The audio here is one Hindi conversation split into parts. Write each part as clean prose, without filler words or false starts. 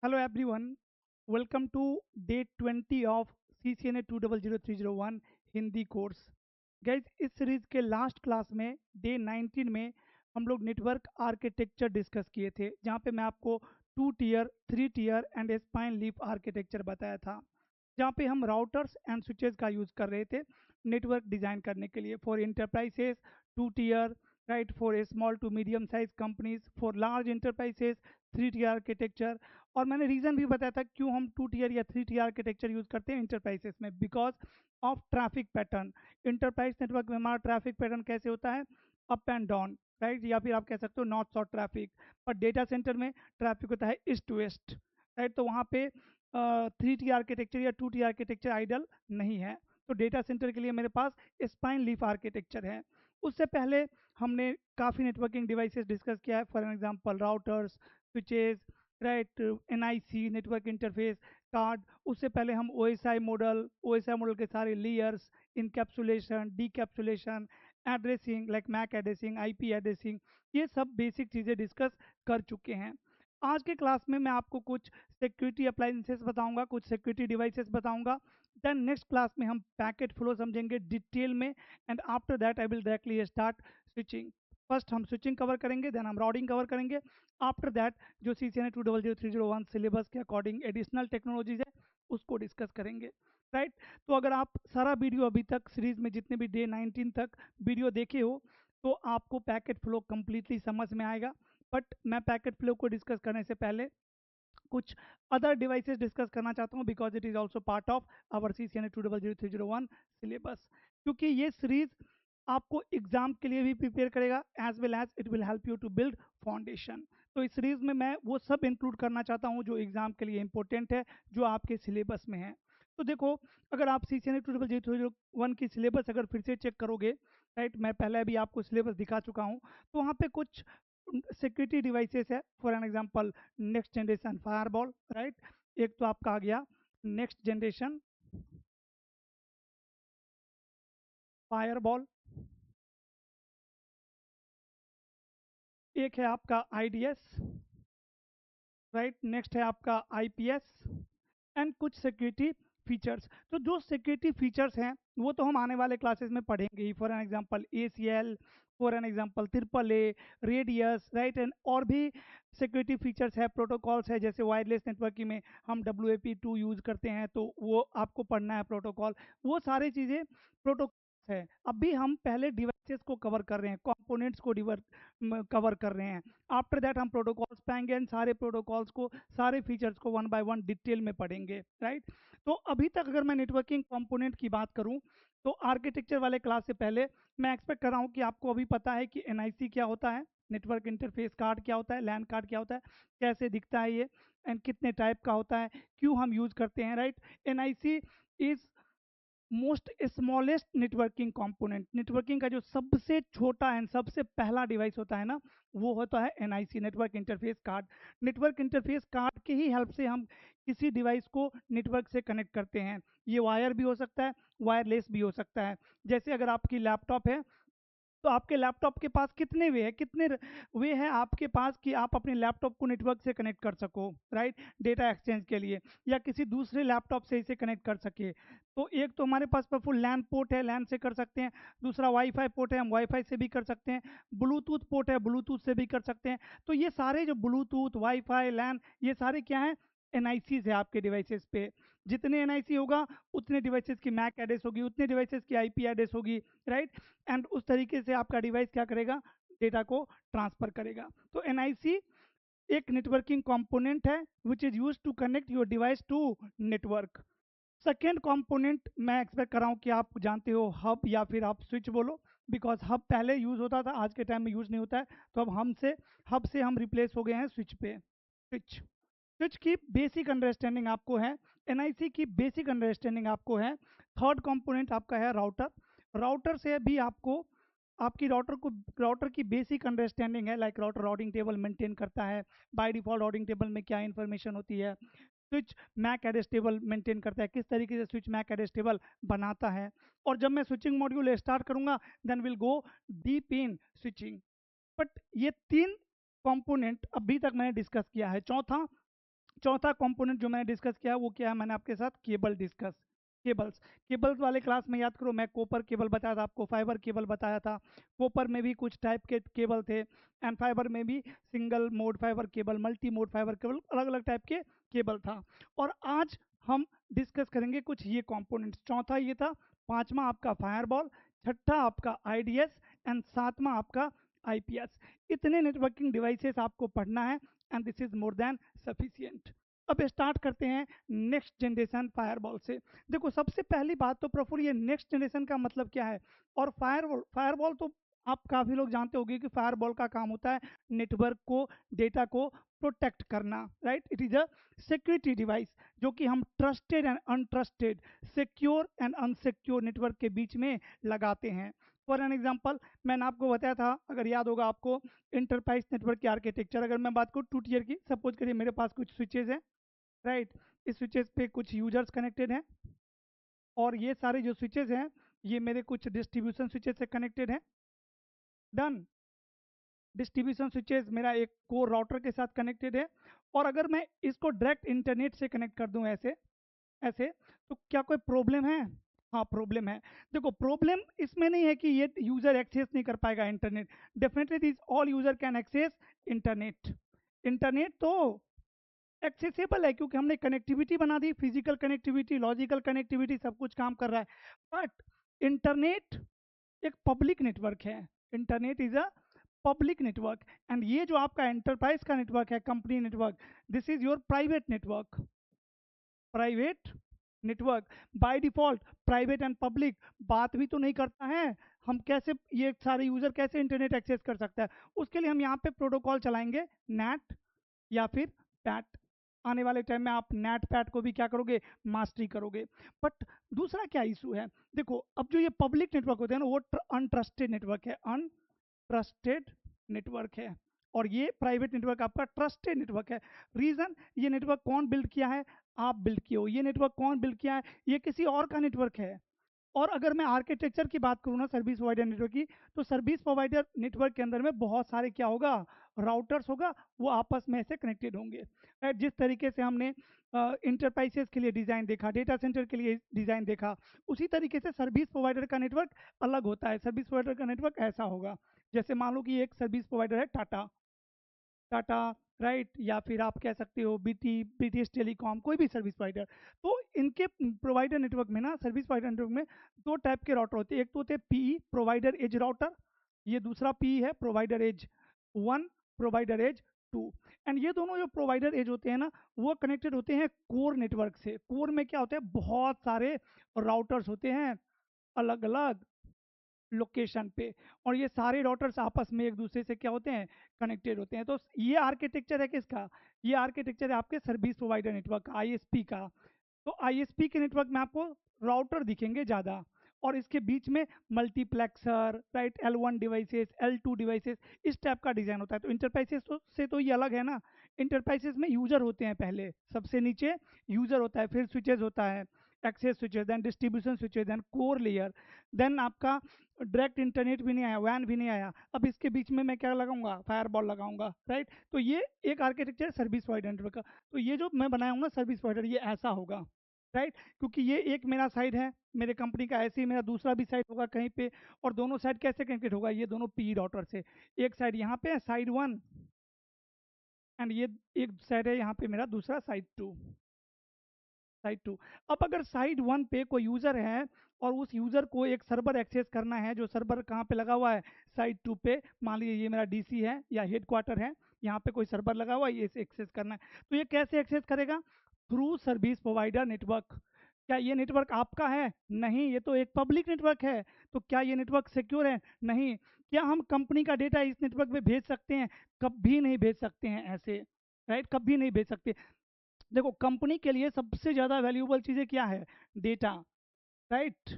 Hello everyone, welcome to day 20 of CCNA 200301 Hindi course. Guys इस सीरीज के लास्ट क्लास में डे 19 में हम लोग नेटवर्क आर्किटेक्चर डिस्कस किए थे, जहाँ पे मैं आपको 2 tier 3 tier and spine leaf architecture बताया था, जहाँ पे हम राउटर्स एंड स्विचेस का यूज़ कर रहे थे नेटवर्क डिज़ाइन करने के लिए for enterprises 2 tier, right, for small to medium size companies, for large enterprises 3 tier architecture. और मैंने रीज़न भी बताया था क्यों हम 2 टीयर या 3 टीयर आर्किटेक्चर यूज़ करते हैं इंटरप्राइजेस में, because of traffic pattern. Enterprise network में हमारा ट्रैफिक पैटर्न कैसे होता है, अप एंड डाउन, राइट, या फिर आप कह सकते हो नॉर्थ साउथ ट्रैफिक। पर डेटा सेंटर में ट्रैफिक होता है ईस्ट टू वेस्ट, राइट। तो वहाँ पे 3 टी आर्किटेक्चर या 2 टी आर्किटेक्चर आइडल नहीं है। तो डेटा सेंटर के लिए मेरे पास स्पाइन लीफ आर्किटेक्चर है। उससे पहले हमने काफ़ी नेटवर्किंग डिवाइसेस डिस्कस किया है, for example routers, switches, right, NIC network interface card. उससे पहले हम ओएसआई मॉडल के सारे layers, encapsulation, decapsulation, addressing like MAC addressing, IP addressing, ये सब बेसिक चीज़ें डिस्कस कर चुके हैं। आज के क्लास में मैं आपको कुछ सिक्योरिटी अप्लायंसेस बताऊंगा, कुछ सिक्योरिटी डिवाइसेस बताऊंगा। देन नेक्स्ट क्लास में हम पैकेट फ्लो समझेंगे डिटेल में, and after that I will directly start switching. First हम स्विचिंग कवर करेंगे, देन हम राउटिंग कवर करेंगे। आफ्टर दैट जो CCNA 200301 सिलेबस के अकॉर्डिंग एडिशनल टेक्नोलॉजीज है उसको डिस्कस करेंगे, राइट। तो अगर आप सारा वीडियो अभी तक सीरीज में जितने भी डे 19 तक वीडियो देखे हो तो आपको पैकेट फ्लो कम्प्लीटली समझ में आएगा। बट मैं पैकेट फ्लो को डिस्कस करने से पहले कुछ अदर डिवाइसेस डिस्कस करना चाहता हूँ, because it is also part of our CCNA 200301 syllabus. क्योंकि ये सीरीज आपको एग्जाम के लिए भी प्रिपेयर करेगा, as well as it will help you to build foundation. तो इस सीरीज में मैं वो सब इंक्लूड करना चाहता हूँ जो एग्जाम के लिए इंपॉर्टेंट है, जो आपके सिलेबस में है। तो देखो, अगर आप CCNA 200301 की सिलेबस अगर फिर से चेक करोगे, राइट, मैं पहले भी आपको सिलेबस दिखा चुका हूँ, तो वहाँ पे कुछ सिक्योरिटी डिवाइसेस है। For an example next generation fireball, right, एक तो आपका आ गया नेक्स्ट जनरेशन फायरबॉल, एक है आपका IDS, राइट, नेक्स्ट है आपका IPS, एंड कुछ सिक्योरिटी फीचर्स। तो जो सिक्योरिटी फीचर्स हैं वो तो हम आने वाले क्लासेस में पढ़ेंगे ही, for an example ACL, for an example AAA, radius, right, and और भी सिक्योरिटी फीचर्स है, प्रोटोकॉल्स है। जैसे वायरलेस नेटवर्किंग में हम WAP2 यूज़ करते हैं, तो वो आपको पढ़ना है प्रोटोकॉल। वो सारी चीज़ें प्रोटोकॉल्स है। अभी हम पहले डिवाइसेस को कवर कर रहे हैं, कंपोनेंट्स को कवर कर रहे हैं। आफ्टर दैट हम प्रोटोकॉल्स पाएंगे, एंड सारे प्रोटोकॉल्स को, सारे फीचर्स को वन बाय वन डिटेल में पढ़ेंगे, राइट। तो अभी तक अगर मैं नेटवर्किंग कंपोनेंट की बात करूं, तो आर्किटेक्चर वाले क्लास से पहले मैं एक्सपेक्ट कर रहा हूं कि आपको अभी पता है कि NIC क्या होता है, नेटवर्क इंटरफेस कार्ड क्या होता है, लैन कार्ड क्या होता है, कैसे दिखता है ये, एंड कितने टाइप का होता है, क्यों हम यूज़ करते हैं, right. NIC is most smallest networking component. Networking का जो सबसे छोटा एंड सबसे पहला डिवाइस होता है ना, वो होता है NIC, network interface card. Network interface card के ही हेल्प से हम किसी डिवाइस को नेटवर्क से कनेक्ट करते हैं। ये वायर भी हो सकता है, वायरलेस भी हो सकता है। जैसे अगर आपकी लैपटॉप है, तो आपके लैपटॉप के पास कितने वे हैं, वे हैं आपके पास कि आप अपने लैपटॉप को नेटवर्क से कनेक्ट कर सको, राइट, डेटा एक्सचेंज के लिए, या किसी दूसरे लैपटॉप से इसे कनेक्ट कर सके। तो एक तो हमारे पास फुल लैन पोर्ट है, लैन से कर सकते हैं। दूसरा वाईफाई पोर्ट है, हम वाईफाई से भी कर सकते हैं। ब्लूटूथ पोर्ट है, ब्लूटूथ से भी कर सकते हैं। तो ये सारे जो ब्लूटूथ, वाईफाई, लैन, ये सारे क्या हैं, NICs है आपके डिवाइसेस पे। जितने NIC होगा उतने डिवाइसेस की मैक एड्रेस होगी, उतने डिवाइसेस की IP एड्रेस होगी, राइट। एंड उस तरीके से आपका डिवाइस क्या करेगा, डेटा को ट्रांसफर करेगा। तो NIC एक नेटवर्किंग कंपोनेंट है which is use to connect your device to network. Second component मैं एक्सपेक्ट कर रहा हूँ कि आप जानते हो, हब या फिर आप स्विच बोलो, बिकॉज हब पहले यूज होता था, आज के टाइम में यूज नहीं होता है। तो अब हब से हम रिप्लेस हो गए हैं स्विच पे। स्विच की बेसिक अंडरस्टैंडिंग आपको है, NIC की बेसिक अंडरस्टैंडिंग आपको है। थर्ड कंपोनेंट आपका है राउटर। राउटर से भी आपको, आपकी राउटर की बेसिक अंडरस्टैंडिंग है, like router routing table maintain करता है। बाय डिफॉल्ट राउटिंग टेबल में क्या इन्फॉर्मेशन होती है, switch MAC address table maintain करता है, किस तरीके से स्विच मैक एड्रेस टेबल बनाता है। और जब मैं स्विचिंग मॉड्यूल स्टार्ट करूंगा, then will go deep in switching. But ये तीन कंपोनेंट अभी तक मैंने डिस्कस किया है। चौथा चौथा कंपोनेंट जो मैंने डिस्कस किया वो क्या है, मैंने आपके साथ केबल डिस्कस, केबल्स। केबल्स वाले क्लास में याद करो मैं कॉपर केबल बताया था आपको, फाइबर केबल बताया था। कॉपर में भी कुछ टाइप के केबल थे, एंड फाइबर में भी single mode fibre cable, multi mode fibre cable, अलग अलग टाइप के केबल था। और आज हम डिस्कस करेंगे कुछ ये कंपोनेंट्स। चौथा ये था, पांचवा आपका फायरबॉल, छठा आपका आईडीएस, एंड सातवां आपका आईपीएस। इतने नेटवर्किंग डिवाइसेस आपको पढ़ना है, and this is more than sufficient. अब स्टार्ट करते हैं नेक्स्ट जनरेशन फायरबॉल से। देखो सबसे पहली बात तो प्रफुल्ल, ये नेक्स्ट जनरेशन का मतलब क्या है? और फायरबॉल, फायरबॉल तो आप काफी लोग जानते होंगे कि फायरबॉल का काम होता है नेटवर्क को, डेटा को प्रोटेक्ट करना, right. It is a security device जो कि हम trusted and untrusted, secure and unsecure network के बीच में लगाते हैं। फॉर एन एग्जाम्पल, मैंने आपको बताया था, अगर याद होगा आपको, इंटरप्राइज नेटवर्क की आर्किटेक्चर। अगर मैं बात करूँ 2 टीयर की, सपोज करिए मेरे पास कुछ स्विचेज हैं, राइट। इस स्विचेस पे कुछ यूजर्स कनेक्टेड हैं, और ये सारे जो स्विचेस हैं ये मेरे कुछ डिस्ट्रीब्यूशन स्विचेस से कनेक्टेड हैं। डन। डिस्ट्रीब्यूशन स्विचेस मेरा एक कोर राउटर के साथ कनेक्टेड है, और अगर मैं इसको डायरेक्ट इंटरनेट से कनेक्ट कर दूं ऐसे ऐसे, तो क्या कोई प्रॉब्लम है? हाँ प्रॉब्लम है। देखो प्रॉब्लम इसमें नहीं है कि ये यूजर एक्सेस नहीं कर पाएगा internet, definitely this all user can access internet. Internet तो एक्सेसिबल है क्योंकि हमने कनेक्टिविटी बना दी, फिजिकल कनेक्टिविटी, लॉजिकल कनेक्टिविटी, सब कुछ काम कर रहा है। बट इंटरनेट एक पब्लिक नेटवर्क है। Internet is a public network, and ये जो आपका एंटरप्राइज का नेटवर्क है, company network, this is your private network. Private network by default private and public बात भी तो नहीं करता है। हम कैसे, ये सारे यूजर कैसे इंटरनेट एक्सेस कर सकता है? उसके लिए हम यहाँ पे प्रोटोकॉल चलाएंगे, नेट या फिर पैट। आने वाले टाइम में आप नेट पैट को भी क्या करोगे, मास्टरी करोगे। बट दूसरा क्या इशू है, देखो अब जो ये पब्लिक नेटवर्क होते हैं ना, वो अनट्रस्टेड नेटवर्क है, अनट्रस्टेड नेटवर्क है। और ये प्राइवेट नेटवर्क आपका ट्रस्टेड नेटवर्क है। रीजन, ये नेटवर्क कौन बिल्ड किया है? आप बिल्ड किए हो। ये नेटवर्क कौन बिल्ड किया है? ये किसी और का नेटवर्क है। और अगर मैं आर्किटेक्चर की बात करूँ ना सर्विस प्रोवाइडर नेटवर्क की, तो सर्विस प्रोवाइडर नेटवर्क के अंदर में बहुत सारे क्या होगा, राउटर्स होगा, वो आपस में ऐसे कनेक्टेड होंगे। जिस तरीके से हमने इंटरप्राइजेस के लिए डिज़ाइन देखा, डेटा सेंटर के लिए डिज़ाइन देखा, उसी तरीके से सर्विस प्रोवाइडर का नेटवर्क अलग होता है। सर्विस प्रोवाइडर का नेटवर्क ऐसा होगा, जैसे मान लो कि एक सर्विस प्रोवाइडर है टाटा, टाटा, राइट, या फिर आप कह सकते हो ब्रिटिश टेलीकॉम, कोई भी सर्विस प्रोवाइडर। तो इनके प्रोवाइडर नेटवर्क में ना, सर्विस प्रोवाइडर नेटवर्क में दो टाइप के राउटर होते हैं। एक तो होते हैं पीई, प्रोवाइडर एज राउटर, ये दूसरा पीई है, provider edge 1, provider edge 2। And ये दोनों जो प्रोवाइडर एज होते हैं ना, वो कनेक्टेड होते हैं कोर नेटवर्क से। कोर में क्या होता है, बहुत सारे राउटर्स होते हैं अलग अलग लोकेशन पे, और ये सारे राउटर्स आपस में एक दूसरे से क्या होते हैं, कनेक्टेड होते हैं। तो ये आर्किटेक्चर है किसका? ये आर्किटेक्चर है आपके सर्विस प्रोवाइडर नेटवर्क का, आईएसपी का। तो आईएसपी के नेटवर्क में आपको राउटर दिखेंगे ज़्यादा, और इसके बीच में multiplexer, right, L1 devices, L2 devices, इस टाइप का डिज़ाइन होता है। तो इंटरप्राइजेस से तो ये अलग है ना। इंटरप्राइजेस में यूज़र होते हैं, पहले सबसे नीचे यूज़र होता है, फिर स्विचेज होता है, access switches, then distribution switches, then core layer, then आपका डायरेक्ट इंटरनेट भी नहीं आया, वैन भी नहीं आया। अब इसके बीच में मैं क्या लगाऊंगा, फायरबॉल लगाऊंगा, राइट। तो ये एक आर्किटेक्चर सर्विस प्रोवाइडर नेटवर्क का। तो ये जो मैं बनाया हूँ ना सर्विस प्रोवाइडर, ये ऐसा होगा, राइट। क्योंकि ये एक मेरा साइड है मेरे कंपनी का, ऐसे ही मेरा दूसरा भी साइड होगा कहीं पे। और दोनों साइड कैसे कनेक्टेड होगा, ये दोनों पी राउटर से। एक साइड यहाँ पे है साइड 1, एंड ये एक साइड है यहाँ पे मेरा दूसरा साइड 2, साइड 2। अब अगर साइड 1 पे कोई यूजर है, और उस यूजर को एक सर्वर एक्सेस करना है, जो सर्वर कहाँ पे लगा हुआ है, साइड 2 पे। मान लीजिए ये मेरा डीसी है या हेडक्वार्टर है, यहाँ पे कोई सर्वर लगा हुआ है, ये एक्सेस करना है। तो ये कैसे एक्सेस करेगा? Through service provider network. क्या ये नेटवर्क आपका है? नहीं, ये तो एक पब्लिक नेटवर्क है। तो क्या ये नेटवर्क सिक्योर है? नहीं। क्या हम कंपनी का डेटा इस नेटवर्क पे भेज सकते हैं? कभी नहीं भेज सकते हैं ऐसे, राइट, कभी नहीं भेज सकते। देखो कंपनी के लिए सबसे ज़्यादा वैल्यूएबल चीज़ें क्या है? Data, right.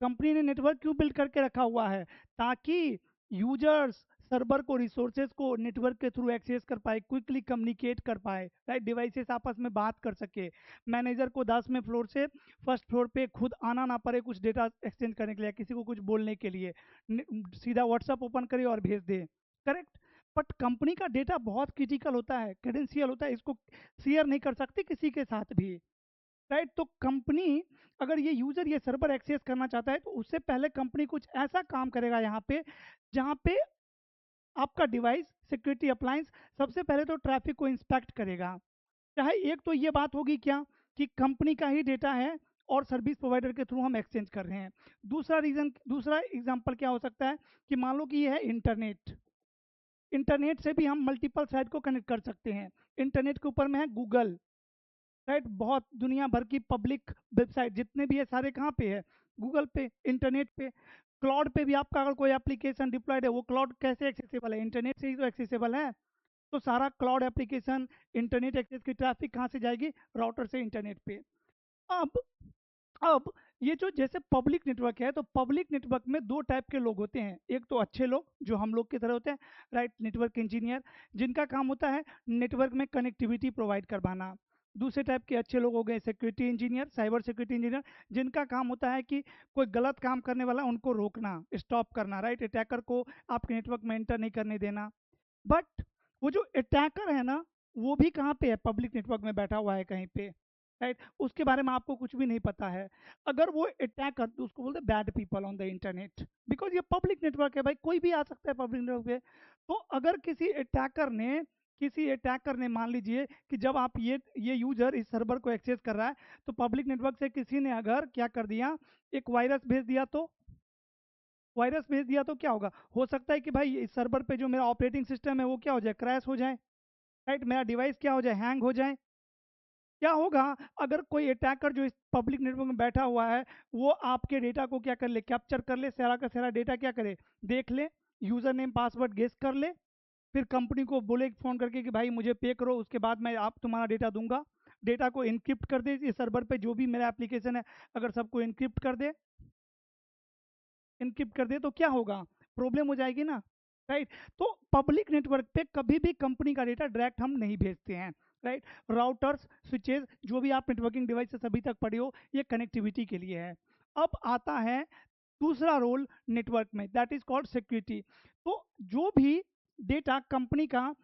कंपनी ने नेटवर्क क्यों बिल्ड करके रखा हुआ है? ताकि यूजर्स सर्वर को, रिसोर्सेज को नेटवर्क के थ्रू एक्सेस कर पाए, क्विकली कम्युनिकेट कर पाए, राइट, डिवाइसेस आपस में बात कर सके। मैनेजर को 10वें फ्लोर से फर्स्ट फ्लोर पे खुद आना ना पड़े कुछ डेटा एक्सचेंज करने के लिए, किसी को कुछ बोलने के लिए, सीधा व्हाट्सअप ओपन करे और भेज दे, करेक्ट। बट कंपनी का डेटा बहुत क्रिटिकल होता है, क्रेडेंशियल होता है, इसको शेयर नहीं कर सकती किसी के साथ भी, राइट। तो कंपनी अगर ये यूजर ये सर्वर एक्सेस करना चाहता है तो उससे पहले कंपनी कुछ ऐसा काम करेगा यहाँ पे, जहाँ पे आपका डिवाइस सिक्योरिटी अप्लायंस सबसे पहले तो ट्रैफिक को इंस्पेक्ट करेगा। चाहे एक तो ये बात होगी क्या कि कंपनी का ही डेटा है और सर्विस प्रोवाइडर के थ्रू हम एक्सचेंज कर रहे हैं। दूसरा एग्जांपल क्या हो सकता है कि मान लो कि ये है इंटरनेट, इंटरनेट से भी हम मल्टीपल साइट को कनेक्ट कर सकते हैं। इंटरनेट के ऊपर में है गूगल, राइट। बहुत दुनिया भर की पब्लिक वेबसाइट जितने भी है सारे कहाँ पे है, गूगल पे, इंटरनेट पे। क्लाउड पे भी आपका अगर कोई एप्लीकेशन डिप्लॉयड है, वो क्लाउड कैसे एक्सेसिबल है, इंटरनेट से ही तो एक्सेसिबल है। तो सारा क्लाउड एप्लीकेशन इंटरनेट एक्सेस की ट्रैफिक कहाँ से जाएगी, राउटर से इंटरनेट पे। अब अब ये जो जैसे पब्लिक नेटवर्क है, तो पब्लिक नेटवर्क में दो टाइप के लोग होते हैं। एक तो अच्छे लोग जो हम लोग की तरह होते हैं, राइट, नेटवर्क इंजीनियर, जिनका काम होता है नेटवर्क में कनेक्टिविटी प्रोवाइड करवाना। दूसरे टाइप के अच्छे लोग हो गए security engineer, cyber security engineer, जिनका काम होता है कि कोई गलत काम करने वाला उनको रोकना, स्टॉप करना, राइट, अटैकर को आपके नेटवर्क में एंटर नहीं करने देना। बट वो जो अटैकर है ना, वो भी कहाँ पे है, पब्लिक नेटवर्क में बैठा हुआ है कहीं पे, राइट। उसके बारे में आपको कुछ भी नहीं पता है। अगर वो अटैकर, तो उसको बोलते हैं bad people on the internet, because ये पब्लिक नेटवर्क है भाई, कोई भी आ सकता है पब्लिक नेटवर्क पे। तो अगर किसी अटैकर ने मान लीजिए कि जब आप ये यूजर इस सर्वर को एक्सेस कर रहा है, तो पब्लिक नेटवर्क से किसी ने अगर क्या कर दिया, एक वायरस भेज दिया तो क्या होगा, हो सकता है कि भाई इस सर्वर पे जो मेरा ऑपरेटिंग सिस्टम है वो क्या हो जाए, क्रैश हो जाए, राइट, मेरा डिवाइस क्या हो जाए, हैंग हो जाए। क्या होगा अगर कोई अटैकर जो इस पब्लिक नेटवर्क में बैठा हुआ है, वो आपके डेटा को क्या कर ले, कैप्चर कर ले, सारा का सारा डेटा क्या करे, देख ले, यूजर नेम पासवर्ड गेस कर ले, फिर कंपनी को बोले फोन करके कि भाई मुझे पे करो, उसके बाद मैं आप तुम्हारा डेटा दूंगा। डेटा को इनक्रिप्ट कर दे, इस सर्वर पे जो भी मेरा एप्लीकेशन है अगर सबको इनक्रिप्ट कर दे तो क्या होगा, प्रॉब्लम हो जाएगी ना, राइट। तो पब्लिक नेटवर्क पे कभी भी कंपनी का डेटा डायरेक्ट हम नहीं भेजते हैं, राइट। राउटर्स, स्विचेस, जो भी आप नेटवर्किंग डिवाइसेस अभी तक पढ़े हो, ये कनेक्टिविटी के लिए है। अब आता है दूसरा रोल नेटवर्क में, दैट इज कॉल्ड सिक्योरिटी। तो जो भी डेटा कंपनी का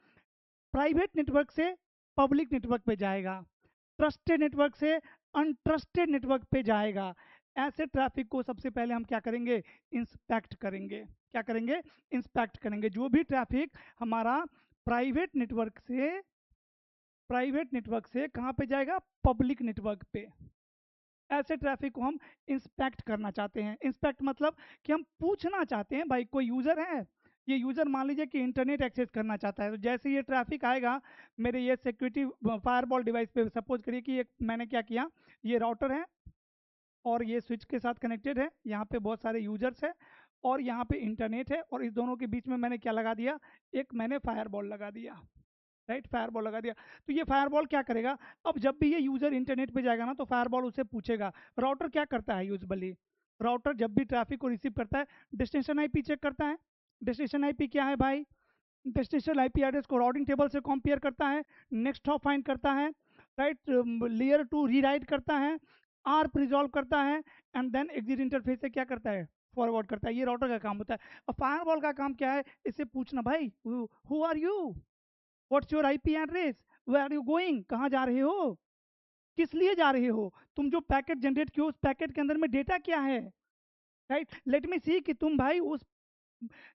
प्राइवेट नेटवर्क से पब्लिक नेटवर्क पे जाएगा, ट्रस्टेड नेटवर्क से अनट्रस्टेड नेटवर्क पे जाएगा, ऐसे ट्रैफिक को सबसे पहले हम क्या करेंगे, इंस्पेक्ट करेंगे। क्या करेंगे, इंस्पेक्ट करेंगे। जो भी ट्रैफिक हमारा प्राइवेट नेटवर्क से प्राइवेट नेटवर्क से कहाँ पे जाएगा, पब्लिक नेटवर्क पे, ऐसे ट्रैफिक को हम इंस्पेक्ट करना चाहते हैं। इंस्पेक्ट मतलब कि हम पूछना चाहते हैं, भाई कोई यूजर है, ये यूजर मान लीजिए कि इंटरनेट एक्सेस करना चाहता है, तो जैसे ये ट्रैफिक आएगा मेरे ये सिक्योरिटी फायरवॉल डिवाइस पे, सपोज करिए कि एक मैंने क्या किया, ये राउटर है और ये स्विच के साथ कनेक्टेड है, यहाँ पे बहुत सारे यूजर्स है और यहाँ पे इंटरनेट है, और इस दोनों के बीच में मैंने क्या लगा दिया, एक मैंने फायरवॉल लगा दिया, राइट, फायरवॉल लगा दिया। तो ये फायरवॉल क्या करेगा, अब जब भी ये यूजर इंटरनेट पे जाएगा ना, तो फायरवॉल उसे पूछेगा। राउटर क्या करता है यूजुअली, राउटर जब भी ट्रैफिक को रिसीव करता है, डेस्टिनेशन आईपी चेक करता है। डेस्टिनेशन आईपी क्या है भाई, डेस्टिनेशन आईपी एड्रेस को राउटिंग टेबल से कंपेयर करता है, नेक्स्ट हॉप फाइंड करता है, राइट, लेयर टू रीराइट करता है, आर्प रिजॉल्व करता है, एंड देन एग्जिट इंटरफेस से क्या करता है, फॉरवर्ड करता है। ये राउटर का काम होता है। अब फायरवॉल का काम क्या है, इसे पूछना, भाई who are you, what's your IP address, where are you going, कहाँ जा रहे हो, किस लिए जा रहे हो, तुम जो पैकेट जनरेट किए उस पैकेट के अंदर में डेटा क्या है, राइट। लेट मी सी कि तुम भाई उस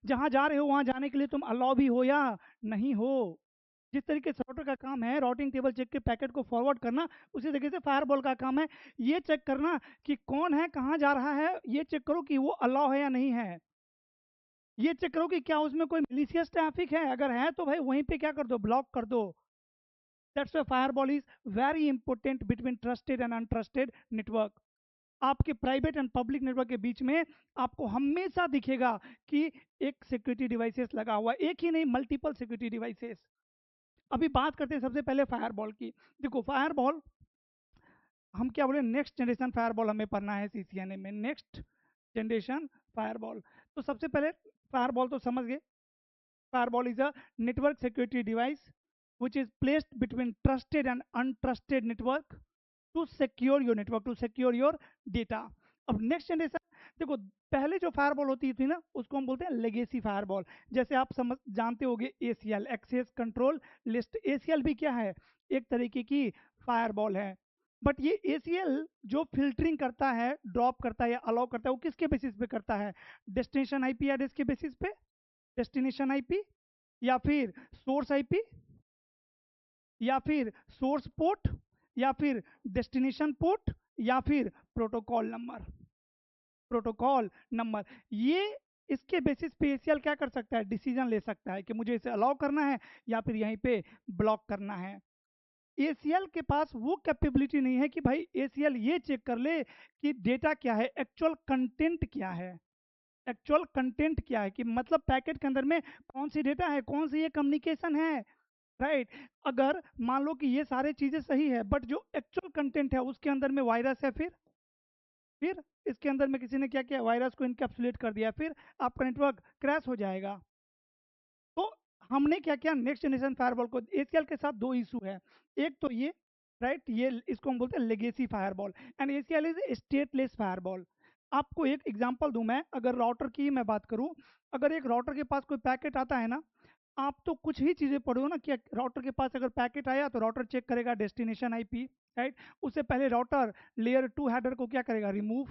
जहां जा रहे हो वहां जाने के लिए तुम अलाउ भी हो या नहीं हो। जिस तरीके से राउटर का काम है राउटिंग टेबल चेक के पैकेट को फॉरवर्ड करना, उसी तरीके से फायरवॉल का काम है ये चेक करना कि कौन है, कहाँ जा रहा है, ये चेक करो कि वो अलाउ है या नहीं है, ये चेक करो कि क्या उसमें कोई मिलीशियस ट्रैफिक है, अगर है तो भाई वहीं पे क्या कर दो, ब्लॉक कर दो। That's why firewall is very important between trusted and untrusted network. आपके प्राइवेट एंड पब्लिक नेटवर्क के बीच में आपको हमेशा दिखेगा कि एक सिक्योरिटी डिवाइसेस लगा हुआ है, एक ही नहीं, मल्टीपल सिक्योरिटी डिवाइसेस। अभी बात करते हैं सबसे पहले फायरवॉल की। देखो फायरवॉल, हम क्या बोले, नेक्स्ट जनरेशन फायरवॉल हमें पढ़ना है सीसीएनए में, नेक्स्ट जनरेशन फायरवॉल। तो सबसे पहले फायरवॉल तो समझ गए, firewall is a network security device which is placed between trusted and untrusted network to secure your network, to secure your data. अब नेक्स्ट जनरेशन देखो, पहले जो फायरवॉल होती थी ना उसको हम बोलते हैं लेगेसी फायरवॉल। जैसे आप समझ जानते होगे ACL, access control list, ACL भी क्या है, एक तरीके की फायरवॉल है। बट ये एसीएल जो फिल्टरिंग करता है, ड्रॉप करता है या अलाउ करता है, वो किसके बेसिस पे करता है? डेस्टिनेशन आईपी एड्रेस के बेसिस पे, डेस्टिनेशन आईपी, या फिर सोर्स आईपी, या फिर सोर्स पोर्ट, या फिर डेस्टिनेशन पोर्ट, या फिर प्रोटोकॉल नंबर, प्रोटोकॉल नंबर। ये इसके बेसिस पे एसीएल क्या कर सकता है, डिसीजन ले सकता है कि मुझे इसे अलाउ करना है या फिर यहीं पे ब्लॉक करना है। एसीएल के पास वो कैपेबिलिटी नहीं है कि भाई एसीएल ये चेक कर ले कि डेटा क्या है, एक्चुअल कंटेंट क्या है, एक्चुअल कंटेंट क्या है, कि मतलब पैकेट के अंदर में कौन सी डेटा है, कौन सी ये कम्युनिकेशन है, राइट। अगर मान लो कि ये सारे चीजें सही है बट जो एक्चुअल कंटेंट है उसके अंदर में वायरस है, फिर इसके अंदर में किसी ने क्या किया, वायरस को इनकैप्सुलेट कर दिया, फिर आपका नेटवर्क क्रैश हो जाएगा। तो हमने क्या किया, नेक्स्ट जनरेशन फायरवॉल को, एसीएल के साथ दो इशू है। एक तो ये, राइट, ये इसको हम बोलते हैं legacy firewall, and ACL is stateless firewall. आपको एक एग्जांपल दूं मैं, अगर राउटर की मैं बात करूं, अगर एक राउटर के पास कोई पैकेट आता है ना, आप तो कुछ ही चीजें पढ़ो ना कि राउटर के पास अगर पैकेट आया तो राउटर चेक करेगा डेस्टिनेशन आईपी, राइट। उससे पहले राउटर लेयर 2 हेडर को क्या करेगा, रिमूव,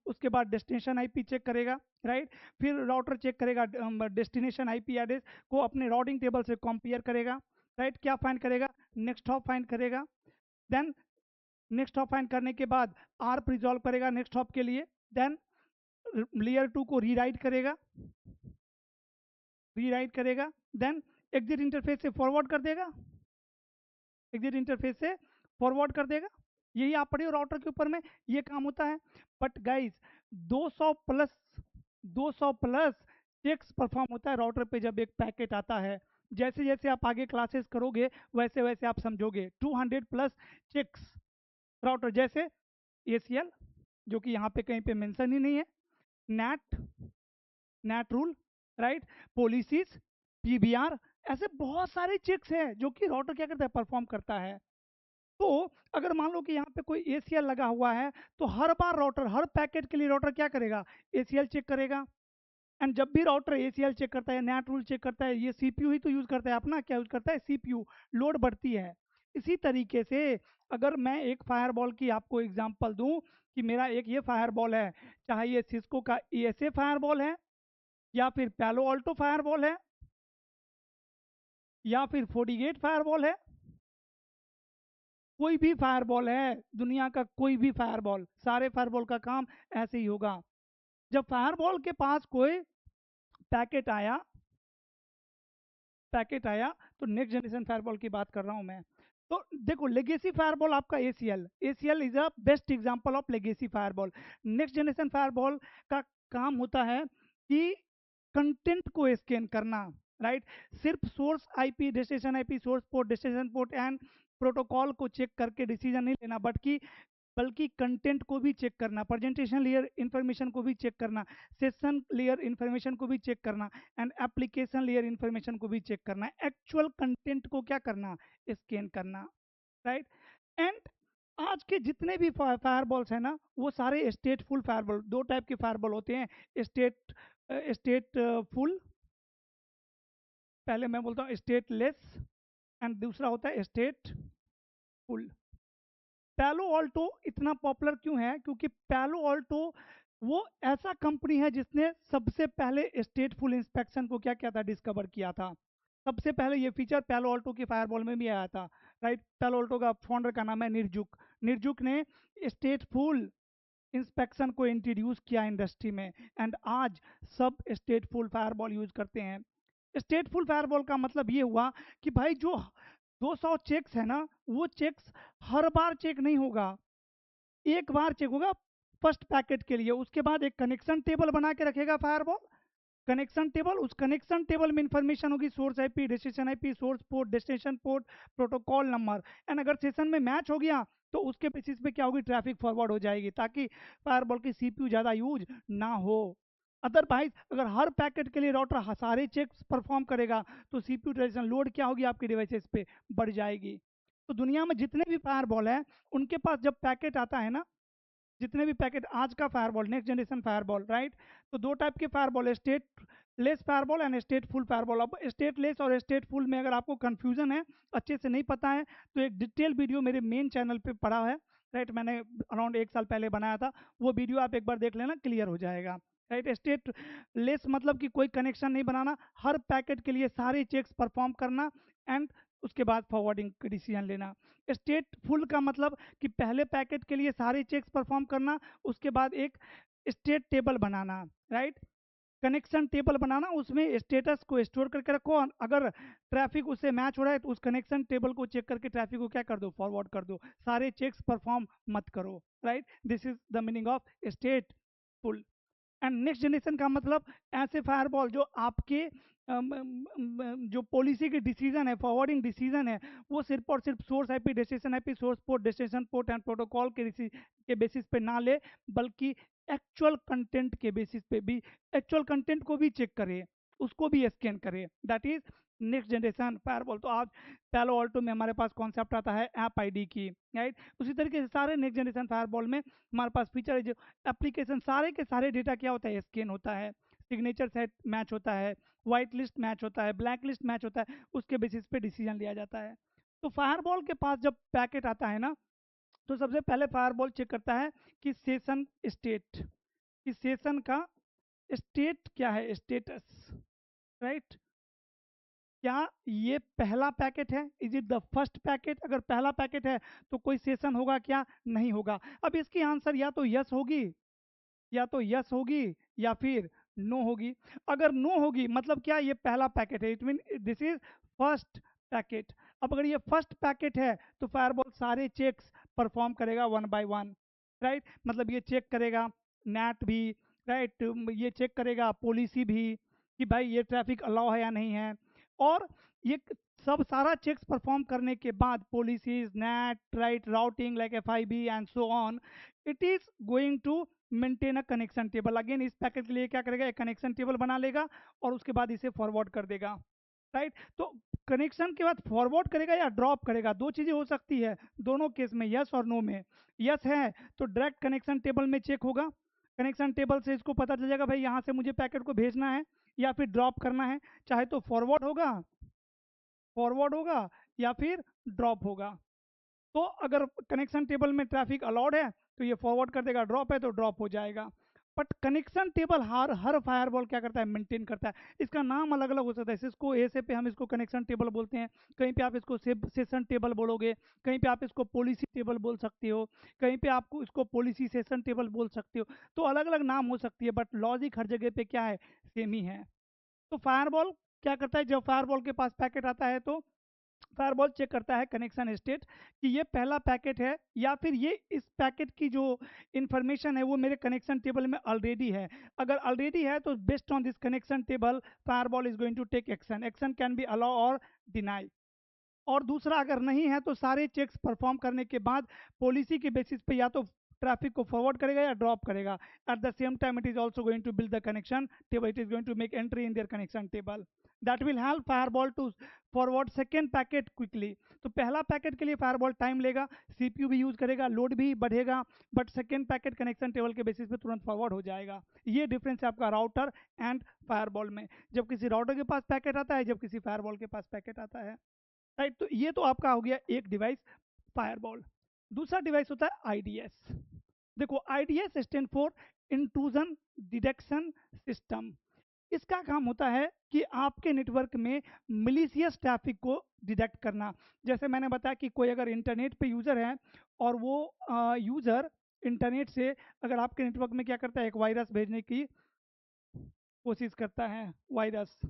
उसके बाद डेस्टिनेशन आईपी चेक करेगा, राइट। फिर राउटर चेक करेगा डेस्टिनेशन आईपी एड्रेस को अपने राउटिंग टेबल से कंपेयर करेगा, राइट। क्या फाइंड करेगा, नेक्स्ट हॉप फाइंड करेगा, देन नेक्स्ट हॉप फाइंड करने के बाद आर्प रिजॉल्व करेगा नेक्स्ट हॉप के लिए, देन लेयर 2 को रीराइट करेगा, देन एग्जिट इंटरफेस से फॉरवर्ड कर देगा, एग्जिट इंटरफेस से फॉरवर्ड कर देगा। यही आप पढ़िए राउटर के ऊपर में ये काम होता है। But guys 200 plus 200 plus checks perform होता है राउटर पे जब एक पैकेट आता है। जैसे जैसे आप आगे क्लासेस करोगे वैसे वैसे आप समझोगे, 200 प्लस चेक्स राउटर, जैसे एसीएल जो कि यहाँ पे कहीं पे मेंशन ही नहीं है, NAT, NAT rule, right, policies, PBR, ऐसे बहुत सारे चेक्स हैं जो कि राउटर क्या करता है, परफॉर्म करता है। तो अगर मान लो कि यहाँ पे कोई एसीएल लगा हुआ है तो हर बार राउटर, हर पैकेट के लिए राउटर क्या करेगा, एसीएल चेक करेगा। एंड जब भी राउटर एसीएल चेक करता है, नैट रूल चेक करता है, ये सीपीयू ही तो यूज करता है अपना, क्या यूज करता है, सीपीयू, लोड बढ़ती है। इसी तरीके से अगर मैं एक फायरवॉल की आपको एग्जांपल दूं कि मेरा एक ये फायरवॉल है, चाहे ये सिस्को का ईएसए फायरवॉल है, या फिर पैलो ऑल्टो फायरवॉल है, या फिर फोर्टीगेट फायरवॉल है, कोई भी फायरवॉल है, दुनिया का कोई भी फायरवॉल, सारे फायरवॉल का काम ऐसे ही होगा। जब फायरवॉल के पास कोई पैकेट आया, तो नेक्स्ट जनरेशन फायरवॉल की बात कर रहा हूं मैं। तो देखो, लेगेसी फायरवॉल आपका ACL, ACL is a best example of legacy firewall. Next generation firewall का काम होता है कि कंटेंट को स्कैन करना, राइट। सिर्फ source IP, destination IP, source port, destination port and protocol को चेक करके डिसीजन नहीं लेना, बल्कि कंटेंट को भी चेक करना, प्रेजेंटेशन लेयर इंफॉर्मेशन को भी चेक करना, सेशन लेयर इंफॉर्मेशन को भी चेक करना, एंड एप्लीकेशन लेयर इंफॉर्मेशन को भी चेक करना, एक्चुअल कंटेंट को क्या करना, स्कैन करना, राइट। एंड आज के जितने भी फायरबॉल्स है ना, वो सारे स्टेटफुल फायरबॉल, दो टाइप के फायरबॉल होते हैं, स्टेट फुल, पहले मैं बोलता हूँ स्टेटलेस, एंड दूसरा होता है स्टेट फुल। पैलो ऑल्टो इतना पॉपुलर क्यों है, क्योंकि पैलो ऑल्टो वो ऐसा कंपनी है जिसने सबसे पहले स्टेटफुल इंस्पेक्शन को क्या किया था, डिस्कवर किया था। सबसे पहले ये फीचर पैलो ऑल्टो की फायरवॉल में भी आया था, राइट। पैलो ऑल्टो का फाउंडर का नाम है निर्जुक, निर्जुक ने स्टेटफुल इंस्पेक्शन को इंट्रोड्यूस किया इंडस्ट्री में, एंड आज सब स्टेटफुल फायरवॉल यूज करते हैं। स्टेटफुल फायरवॉल का मतलब ये हुआ कि भाई जो 200 चेक्स है ना, वो चेक्स हर बार चेक नहीं होगा, एक बार चेक होगा फर्स्ट पैकेट के लिए, उसके बाद एक कनेक्शन टेबल बना के रखेगा फायरवॉल, कनेक्शन टेबल, उस कनेक्शन टेबल में इंफॉर्मेशन होगी, source IP, destination IP, source port, destination port, protocol number, and अगर सेशन में मैच हो गया तो उसके बेसिस पे क्या होगी, ट्रैफिक फॉरवर्ड हो जाएगी, ताकि फायरवॉल की सीपीयू ज़्यादा यूज ना हो। अदरवाइज अगर हर पैकेट के लिए राउटर सारे चेक्स परफॉर्म करेगा तो सीपीयू यूटिलाइजेशन लोड क्या होगी आपके डिवाइसेस पे, बढ़ जाएगी। तो दुनिया में जितने भी फायरवॉल है उनके पास जब पैकेट आता है ना, जितने भी पैकेट आज का firewall, next generation firewall, right. तो दो टाइप के firewall, state less firewall and state full firewall. अब स्टेट लेस और स्टेट फुल में अगर आपको कंफ्यूजन है, अच्छे से नहीं पता है, तो एक डिटेल वीडियो मेरे मेन चैनल पे पड़ा है, राइट। मैंने अराउंड 1 साल पहले बनाया था, वो वीडियो आप एक बार देख लेना, क्लियर हो जाएगा, राइट। स्टेट लेस मतलब कि कोई कनेक्शन नहीं बनाना, हर पैकेट के लिए सारे चेक्स परफॉर्म करना एंड उसके बाद फॉरवर्डिंग का डिसीजन लेना। स्टेट फुल का मतलब कि पहले पैकेट के लिए सारे चेक्स परफॉर्म करना, उसके बाद एक स्टेट टेबल बनाना, राइट। कनेक्शन टेबल बनाना, उसमें स्टेटस को स्टोर करके रखो, और अगर ट्रैफिक उससे मैच हो रहा है तो उस कनेक्शन टेबल को चेक करके ट्रैफिक को क्या कर दो, फॉरवर्ड कर दो, सारे चेक्स परफॉर्म मत करो, right. This is the meaning of state full. And next generation का मतलब ऐसे फायरवॉल जो आपके जो पॉलिसी के डिसीजन है, फॉरवर्डिंग डिसीजन है, वो सिर्फ और सिर्फ source IP, destination IP, source port, destination port and protocol के बेसिस पे ना ले, बल्कि एक्चुअल कंटेंट के बेसिस पे भी, एक्चुअल कंटेंट को भी चेक करे, उसको भी स्कैन करे, that is next generation firewall. तो आज पैलो ऑल्टो में हमारे पास कॉन्सेप्ट आता है ऐप आईडी की, राइट। उसी तरीके से सारे नेक्स्ट जनरेशन फायरवॉल में हमारे पास फीचर है, जो एप्लीकेशन सारे के सारे डेटा क्या होता है, स्कैन होता है, सिग्नेचर सेट मैच होता है, व्हाइट लिस्ट मैच होता है, ब्लैक लिस्ट मैच होता है, उसके बेसिस पे डिसीजन लिया जाता है। तो फायरवॉल के पास जब पैकेट आता है ना, तो सबसे पहले फायरवॉल चेक करता है कि सेशन स्टेट, कि सेशन का स्टेट क्या है, स्टेटस, राइट। क्या ये पहला पैकेट है, is it the first packet? अगर पहला पैकेट है तो कोई सेशन होगा क्या, नहीं होगा। अब इसकी आंसर या तो यस होगी, या तो यस होगी, या फिर नो होगी। अगर नो होगी मतलब क्या, ये पहला पैकेट है, it mean this is first packet. अब अगर ये फर्स्ट पैकेट है तो फायरवॉल सारे चेक्स परफॉर्म करेगा वन बाय वन, राइट। मतलब ये चेक करेगा नैट भी, राइट, ये चेक करेगा पॉलिसी भी, कि भाई ये ट्रैफिक अलाउ है या नहीं है। और ये सब सारा चेक्स परफॉर्म करने के बाद policies, NAT, right, routing like FIB and so on, it is going to maintain a connection table. Again इस पैकेट के लिए क्या करेगा, एक कनेक्शन टेबल बना लेगा और उसके बाद इसे फॉरवर्ड कर देगा, राइट। तो कनेक्शन के बाद फॉरवर्ड करेगा या ड्रॉप करेगा, दो चीजें हो सकती है दोनों केस में, यस और नो में। यस है तो डायरेक्ट कनेक्शन टेबल में चेक होगा, कनेक्शन टेबल से इसको पता चल जाएगा भाई यहाँ से मुझे पैकेट को भेजना है या फिर ड्रॉप करना है, चाहे तो फॉरवर्ड होगा या फिर ड्रॉप होगा। तो अगर कनेक्शन टेबल में ट्रैफिक अलाउड है तो ये फॉरवर्ड कर देगा, ड्रॉप है तो ड्रॉप हो जाएगा। But connection table her her firewall क्या करता है, मेंटेन करता है। इसका नाम अलग अलग हो सकता है, सिस्को ए से पे हम इसको कनेक्शन टेबल बोलते हैं, कहीं पे आप इसको सेशन टेबल बोलोगे, कहीं पे आप इसको पॉलिसी टेबल बोल सकते हो, कहीं पे आपको इसको पॉलिसी सेशन टेबल बोल सकते हो। तो अलग अलग नाम हो सकती है, बट लॉजिक हर जगह पे क्या है, सेम ही है। तो फायरवॉल क्या करता है, जब फायरवॉल के पास पैकेट आता है तो फायरवॉल चेक करता है कनेक्शन स्टेट, कि ये पहला पैकेट है या फिर ये इस पैकेट की जो इंफॉर्मेशन है वो मेरे कनेक्शन टेबल में ऑलरेडी है। अगर ऑलरेडी है तो based on this connection table firewall is going to take action, action can be allow और डिनाई। और दूसरा अगर नहीं है तो सारे चेक्स परफॉर्म करने के बाद पॉलिसी के बेसिस पे या तो ट्रैफिक को फॉरवर्ड करेगा या ड्रॉप करेगा। At the same time it is also going to build the connection table, it is going to make entry in their connection table, that will help firewall to forward second packet quickly. तो पहला पैकेट के लिए फायरवॉल टाइम लेगा, सीपीयू भी यूज करेगा, लोड भी बढ़ेगा, but second packet connection table के बेसिस पे तुरंत फॉरवर्ड हो जाएगा। ये डिफरेंस है आपका राउटर एंड फायरवॉल में, जब किसी राउटर के पास पैकेट आता है, जब किसी फायरवॉल के पास पैकेट आता है, राइट। तो ये तो आपका हो गया एक डिवाइस, फायरवॉल। दूसरा डिवाइस होता है आईडीएस। देखो IDs stand for intrusion detection system. इसका काम होता है कि आपके नेटवर्क में मिलीशियस ट्रैफिक को डिटेक्ट करना। जैसे मैंने बताया कि कोई अगर इंटरनेट पे यूज़र है और वो यूज़र इंटरनेट से अगर आपके नेटवर्क में क्या करता है, एक वायरस भेजने की कोशिश करता है, वायरस,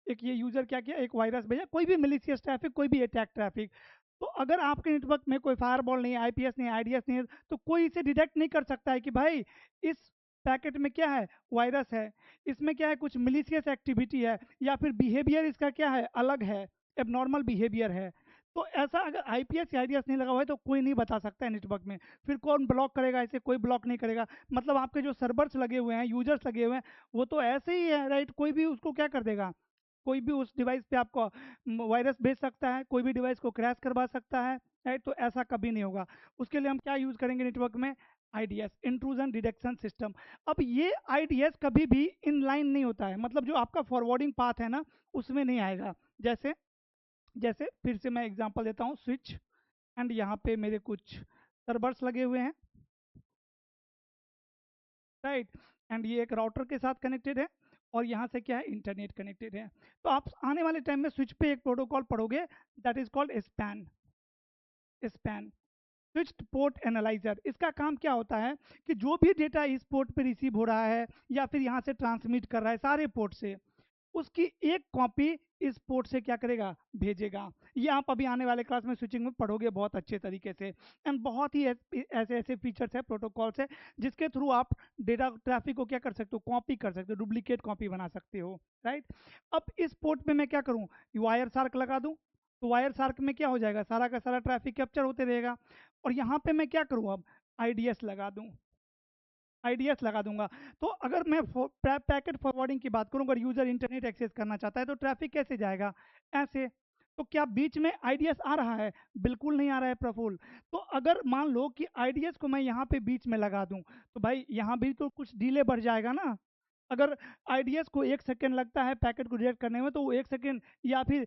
एक ये यूजर क्या किया, एक वायरस भेजा, कोई भी मिलीशियस ट्रैफिक, कोई भी अटैक ट्रैफिक। तो अगर आपके नेटवर्क में कोई फायरवॉल नहीं है, आईपीएस नहीं है, आईडीएस नहीं है, तो कोई इसे डिटेक्ट नहीं कर सकता है कि भाई इस पैकेट में क्या है, वायरस है, इसमें क्या है, कुछ मिलीशियस एक्टिविटी है, या फिर बिहेवियर इसका क्या है, अलग है, एबनॉर्मल बिहेवियर है। तो ऐसा अगर आईपीएस या आईडीएस नहीं लगा हुआ है तो कोई नहीं बता सकता है नेटवर्क में। फिर कौन ब्लॉक करेगा, इसे कोई ब्लॉक नहीं करेगा। मतलब आपके जो सर्वर्स लगे हुए हैं, यूजर्स लगे हुए हैं, वो तो ऐसे ही है, राइट। कोई भी उसको क्या कर देगा, कोई भी उस डिवाइस पे आपको वायरस भेज सकता है, कोई भी डिवाइस को क्रैश करवा सकता है, राइट। तो ऐसा कभी नहीं होगा। उसके लिए हम क्या यूज़ करेंगे नेटवर्क में, आईडीएस, इंट्रूजन डिटेक्शन सिस्टम। अब ये आईडीएस कभी भी इनलाइन नहीं होता है, मतलब जो आपका फॉरवर्डिंग पाथ है ना उसमें नहीं आएगा। जैसे जैसे फिर से मैं एग्जांपल देता हूँ, स्विच एंड यहाँ पे मेरे कुछ सर्वर्स लगे हुए हैं, राइट, एंड ये एक राउटर के साथ कनेक्टेड है और यहाँ से क्या है, इंटरनेट कनेक्टेड है। तो आप आने वाले टाइम में स्विच पे एक प्रोटोकॉल पढ़ोगे, that is called span. Span, switched port analyser. इसका काम क्या होता है कि जो भी डेटा इस पोर्ट पे रिसीव हो रहा है या फिर यहाँ से ट्रांसमिट कर रहा है सारे पोर्ट से, उसकी एक कॉपी इस पोर्ट से क्या करेगा, भेजेगा। ये आप अभी आने वाले क्लास में स्विचिंग में पढ़ोगे बहुत अच्छे तरीके से। एंड बहुत ही ऐसे ऐसे फीचर्स है, प्रोटोकॉल्स है, जिसके थ्रू आप डेटा ट्रैफिक को क्या कर सकते हो, कॉपी कर सकते हो, डुप्लीकेट कॉपी बना सकते हो, राइट। अब इस पोर्ट पे मैं क्या करूँ, वायर शार्क लगा दूँ, तो वायर शार्क में क्या हो जाएगा, सारा का सारा ट्रैफिक कैप्चर होते रहेगा। और यहाँ पे मैं क्या करूँ, अब आईडीएस लगा दूँ, आईडीएस लगा दूंगा। तो अगर मैं पैकेट फॉरवर्डिंग की बात करूं, अगर यूजर इंटरनेट एक्सेस करना चाहता है तो ट्रैफिक कैसे जाएगा, ऐसे। तो क्या बीच में आईडीएस आ रहा है, बिल्कुल नहीं आ रहा है प्रफुल्ल। तो अगर मान लो कि आईडीएस को मैं यहाँ पे बीच में लगा दूं, तो भाई यहाँ भी तो कुछ डिले बढ़ जाएगा ना। अगर आईडीएस को 1 सेकेंड लगता है पैकेट को डिटेक्ट करने में, तो वो 1 सेकेंड या फिर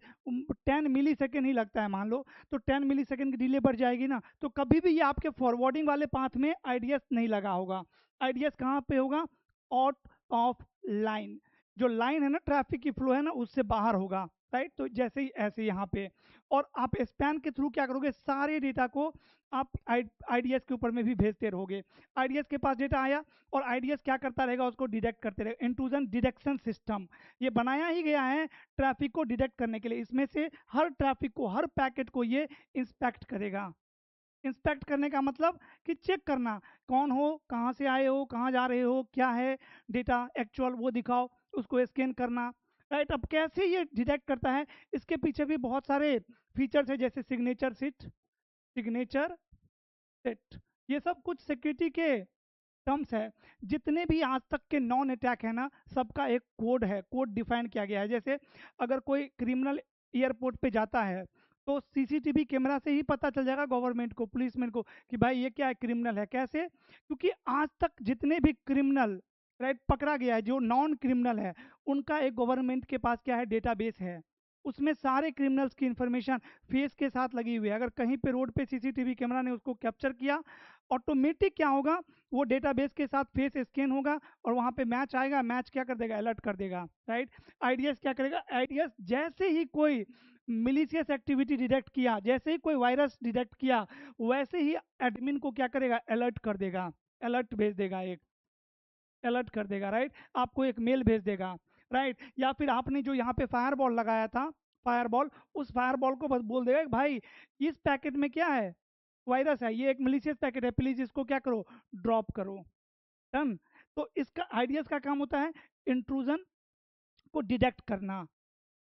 10 मिली सेकेंड ही लगता है मान लो, तो 10 मिली सेकेंड की डिले बढ़ जाएगी ना। तो कभी भी ये आपके फॉरवर्डिंग वाले पाथ में आईडीएस नहीं लगा होगा। आईडीएस कहाँ पे होगा, आउट ऑफ लाइन। जो लाइन है ना, ट्रैफिक की फ्लो है ना, उससे बाहर होगा, राइट। तो जैसे ही ऐसे यहाँ पे, और आप स्पैन के थ्रू क्या करोगे, सारे डेटा को आप आईडीएस के ऊपर में भी भेजते रहोगे। आईडीएस के पास डेटा आया और आईडीएस क्या करता रहेगा, उसको डिटेक्ट करते रहेगा। इंट्रूजन डिटेक्शन सिस्टम ये बनाया ही गया है ट्रैफिक को डिटेक्ट करने के लिए। इसमें से हर ट्रैफिक को, हर पैकेट को ये इंस्पेक्ट करेगा। इंस्पेक्ट करने का मतलब कि चेक करना, कौन हो, कहाँ से आए हो, कहाँ जा रहे हो, क्या है डेटा एक्चुअल वो दिखाओ, उसको स्कैन करना, राइट। अब कैसे ये डिटेक्ट करता है, इसके पीछे भी बहुत सारे फीचर्स है, जैसे सिग्नेचर सीट, सिग्नेचर सेट, ये सब कुछ सिक्योरिटी के टर्म्स है। जितने भी आज तक के नॉन अटैक है ना, सबका एक कोड है, कोड डिफाइन किया गया है। जैसे अगर कोई क्रिमिनल एयरपोर्ट पे जाता है, तो सीसीटीवी कैमरा से ही पता चल जाएगा गवर्नमेंट को, पुलिसमैन को, कि भाई ये क्या है, क्रिमिनल है। कैसे, क्योंकि आज तक जितने भी क्रिमिनल, राइट, पकड़ा गया है, जो नॉन क्रिमिनल है, उनका एक गवर्नमेंट के पास क्या है, डेटाबेस है। उसमें सारे क्रिमिनल्स की इंफॉर्मेशन फेस के साथ लगी हुई है। अगर कहीं पे रोड पे सीसीटीवी कैमरा ने उसको कैप्चर किया, ऑटोमेटिक क्या होगा, वो डेटाबेस के साथ फेस स्कैन होगा और वहां पे मैच आएगा, मैच क्या कर देगा, अलर्ट कर देगा, राइट। आईडीएस क्या करेगा, आईडीएस जैसे ही कोई मिलीशियस एक्टिविटी डिटेक्ट किया, जैसे ही कोई वायरस डिटेक्ट किया, वैसे ही एडमिन को क्या करेगा, अलर्ट कर देगा, अलर्ट भेज देगा, एक अलर्ट कर देगा, राइट। आपको एक मेल भेज देगा, राइट। या फिर आपने जो यहाँ पे फायरबॉल लगाया था, फायरबॉल, उस फायरबॉल को बस बोल देगा कि भाई इस पैकेट में क्या है, वायरस है, ये एक मिलीशियस पैकेट है, प्लीज इसको क्या करो, ड्रॉप करो, डन। तो इसका आइडियाज का काम होता है इंट्रूजन को डिटेक्ट करना।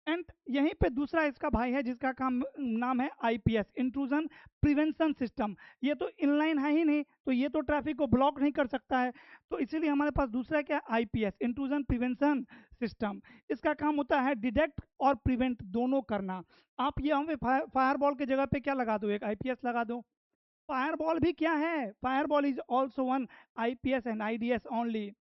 एंड यहीं पे दूसरा इसका भाई है जिसका काम नाम है आईपीएस, इंट्रूजन प्रिवेंशन सिस्टम। ये तो इनलाइन है ही नहीं, तो ये तो ट्रैफिक को ब्लॉक नहीं कर सकता है। तो इसीलिए हमारे पास दूसरा क्या है, आईपीएस, इंट्रूजन प्रिवेंशन सिस्टम। इसका काम होता है डिटेक्ट और प्रिवेंट दोनों करना। आप ये हमें फायरबॉल की जगह पे क्या लगा दो, एक आईपीएस लगा दो। फायरबॉल भी क्या है, fireball is also one IPS and IDs only.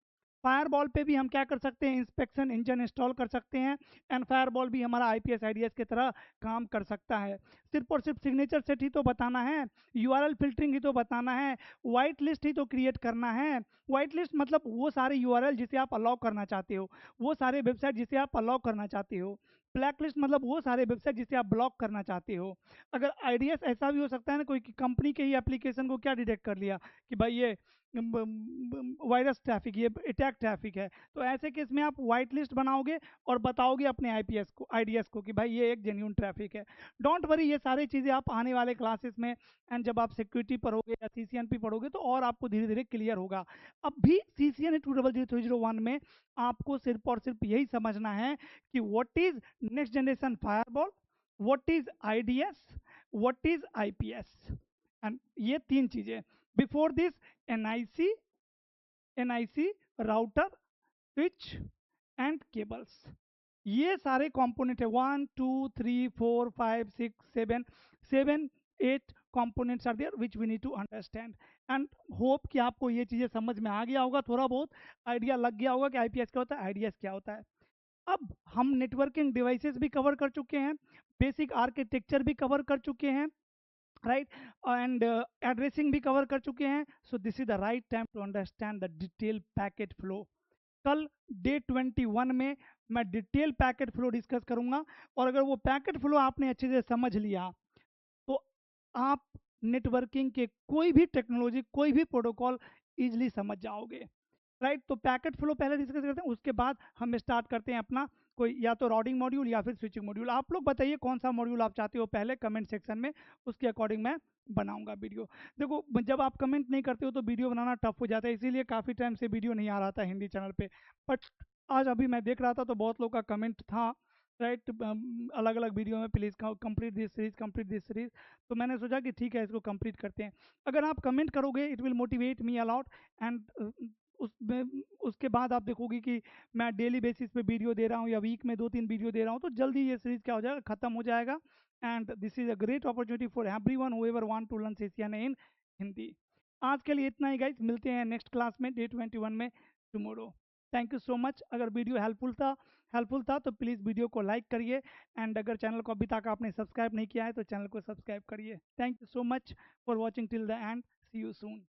Fireball पे भी हम क्या कर सकते हैं, इंस्पेक्शन इंजन इंस्टॉल कर सकते हैं। एंड फायरबॉल भी हमारा आईपीएस आईडीएस की तरह काम कर सकता है। सिर्फ और सिर्फ सिग्नेचर सेट ही तो बताना है, यूआरएल फिल्टरिंग ही तो बताना है, वाइट लिस्ट ही तो क्रिएट करना है। वाइट लिस्ट मतलब वो सारे यूआरएल जिसे आप अलाउ करना चाहते हो, वो सारे वेबसाइट जिसे आप अलाउ करना चाहते हो। ब्लैक लिस्ट मतलब वो सारे वेबसाइट जिसे आप ब्लॉक करना चाहते हो। अगर आईडीएस ऐसा भी हो सकता है ना, कोई कंपनी के ही एप्लीकेशन को क्या डिटेक्ट कर लिया कि भाई ये वायरस ट्रैफिक, ये अटैक ट्रैफिक है, तो ऐसे केस में आप वाइट लिस्ट बनाओगे और बताओगे अपने आईपीएस को, आईडीएस को, कि भाई ये एक जेन्यून ट्रैफिक है। डोंट वरी, ये सारी चीज़ें आप आने वाले क्लासेस में एंड जब आप सिक्योरिटी पढ़ोगे या सीसीएनपी पढ़ोगे तो और आपको धीरे धीरे क्लियर होगा। अब भी सीसीएन 200301 में आपको सिर्फ और सिर्फ यही समझना है कि what is next generation fireball, what is IDs, what is IPS, and ये तीन चीजें। Before this NIC, NIC, router, switch and cables, ये सारे कंपोनेंट है, 1 2 3 4 5 6 7, 7 8 components are there which we need to understand and hope कि आपको ये चीज़ें समझ में आ गया होगा, थोड़ा बहुत आइडिया लग गया होगा कि आईपीएस क्या होता है, आईडीएस क्या होता है। अब हम नेटवर्किंग डिवाइसेस भी कवर कर चुके हैं, बेसिक आर्किटेक्चर भी कवर कर चुके हैं, राइट, एंड एड्रेसिंग भी कवर कर चुके हैं। So this is the right time to understand the detail packet flow. कल डे 21 में मैं डिटेल पैकेट फ्लो डिस्कस करूंगा, और अगर वो पैकेट फ्लो आपने अच्छे से समझ लिया तो आप नेटवर्किंग के कोई भी टेक्नोलॉजी, कोई भी प्रोटोकॉल इजिली समझ जाओगे, राइट। तो पैकेट फ्लो पहले डिस्कस करते हैं, उसके बाद हम स्टार्ट करते हैं अपना कोई या तो राउटिंग मॉड्यूल या फिर स्विचिंग मॉड्यूल। आप लोग बताइए कौन सा मॉड्यूल आप चाहते हो, पहले कमेंट सेक्शन में, उसके अकॉर्डिंग मैं बनाऊंगा वीडियो। देखो जब आप कमेंट नहीं करते हो तो वीडियो बनाना टफ हो जाता है, इसीलिए काफ़ी टाइम से वीडियो नहीं आ रहा था हिंदी चैनल पे। बट आज अभी मैं देख रहा था तो बहुत लोग का कमेंट था, राइट, अलग अलग वीडियो में please complete this series, complete this series. तो मैंने सोचा कि ठीक है इसको कंप्लीट करते हैं। अगर आप कमेंट करोगे it will motivate me a lot, and उसके बाद आप देखोगे कि मैं डेली बेसिस पे वीडियो दे रहा हूँ या वीक में 2-3 वीडियो दे रहा हूँ, तो जल्दी ये सीरीज क्या हो जाएगा, खत्म हो जाएगा। And this is a great opportunity for everyone who ever want to learn CCNA in Hindi. आज के लिए इतना ही गाइस, मिलते हैं नेक्स्ट क्लास में डे 21 में tomorrow. Thank you so much. अगर वीडियो हेल्पफुल था तो प्लीज़ वीडियो को लाइक करिए, एंड अगर चैनल को अभी तक आपने सब्सक्राइब नहीं किया है तो चैनल को सब्सक्राइब करिए। Thank you so much for watching till the end, see you soon.